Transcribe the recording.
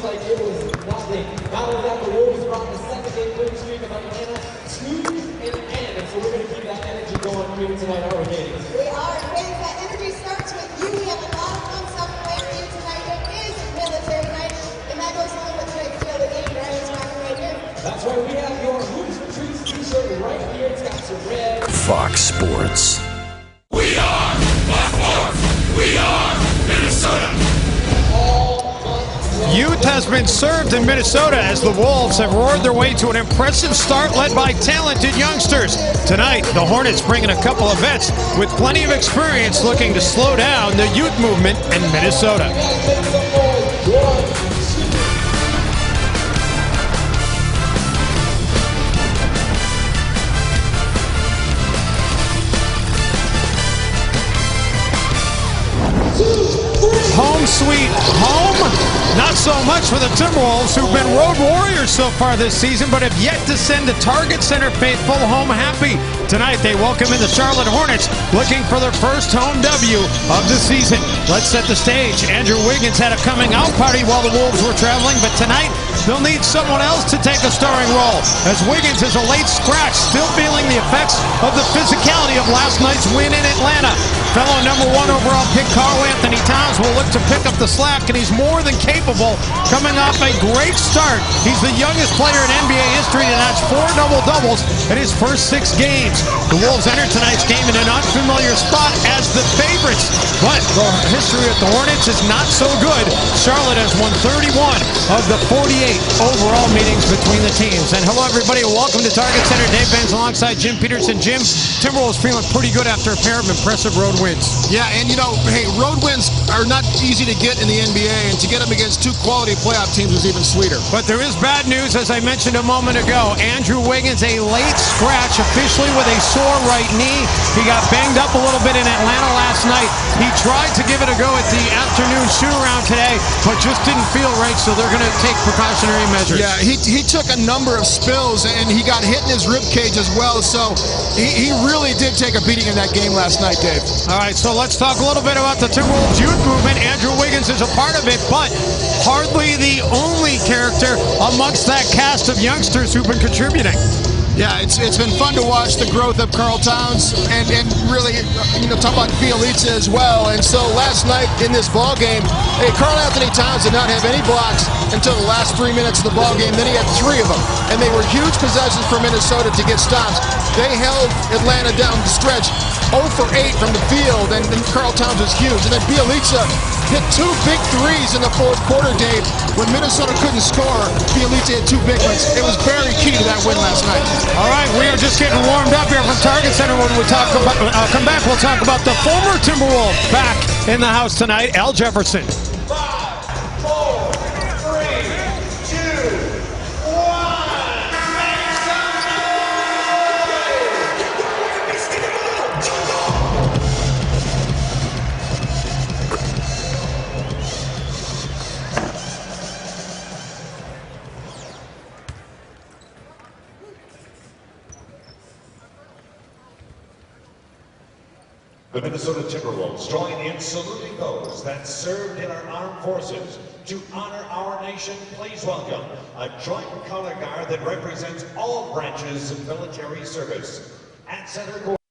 like it was nothing. Not only that, the Wolves brought the second-game winning streak of Atlanta to an end. And so we're going to keep that energy going here tonight, aren't we, Katie? We are. And that energy starts with you. We have a lot of fun stuff planned for you tonight. It is military night, and that goes along with tonight's Feel the Game. Brian's rocking right here. That's right. We have your Hoops for Treats t-shirt right here. It's got some red. Fox Sports. We are Fox Sports. We are Minnesota. Youth has been served in Minnesota as the Wolves have roared their way to an impressive start led by talented youngsters. Tonight, the Hornets bringing a couple of vets with plenty of experience looking to slow down the youth movement in Minnesota. Home sweet home? Not so much for the Timberwolves, who've been road warriors so far this season, but have yet to send the Target Center faithful home happy. Tonight, they welcome in the Charlotte Hornets, looking for their first home W of the season. Let's set the stage. Andrew Wiggins had a coming-out party while the Wolves were traveling, but tonight, they'll need someone else to take a starring role, as Wiggins is a late scratch, still feeling the effects of the physicality of last night's win in Atlanta. Fellow #1 overall pick Karl Anthony Towns will look to pick up the slack, and he's more than capable, coming off a great start. He's the youngest player in NBA history to notch 4 double-doubles in his first 6 games. The Wolves enter tonight's game in an unfamiliar spot as the favorites, but the history of the Hornets is not so good. Charlotte has won 31 of the 48 overall meetings between the teams. And hello, everybody. Welcome to Target Center. Dave Benz alongside Jim Peterson. Jim, Timberwolves feeling pretty good after a pair of impressive road wins. Yeah, and you know, hey, road wins are not easy to get in the NBA, and to get them against 2 quality playoff teams was even sweeter. But there is bad news, as I mentioned a moment ago. Andrew Wiggins, a late scratch, officially with a sore right knee. He got banged up a little bit in Atlanta last night. He tried to give it a go at the afternoon shoot-around today, but just didn't feel right, so they're going to take precautionary measures. Yeah, he took a number of spills, and he got hit in his rib cage as well, so he really did take a beating in that game last night, Dave. All right, so let's talk a little bit about the Timberwolves youth movement. Andrew Wiggins is a part of it, but hardly the only character amongst that cast of youngsters who've been contributing. Yeah, it's been fun to watch the growth of Karl Towns and really, you know, talk about Bielitsa as well. And so last night in this ball game, hey, Karl Anthony Towns did not have any blocks until the last 3 minutes of the ball game. Then he had 3 of them, and they were huge possessions for Minnesota to get stops. They held Atlanta down the stretch 0 for 8 from the field, and Karl Towns was huge. And then Bielitsa hit 2 big threes in the fourth quarter, Dave. When Minnesota couldn't score, Bielitsa had 2 big ones. It was very key to that win last night. All right, we are just getting warmed up here from Target Center. When we talk about, come back, we'll talk about the former Timberwolf back in the house tonight, Al Jefferson. 5, 4, 3, 2, 1. Make some The Minnesota Timberwolves join in saluting those that served in our armed forces. To honor our nation, please welcome a joint color guard that represents all branches of military service. At center court.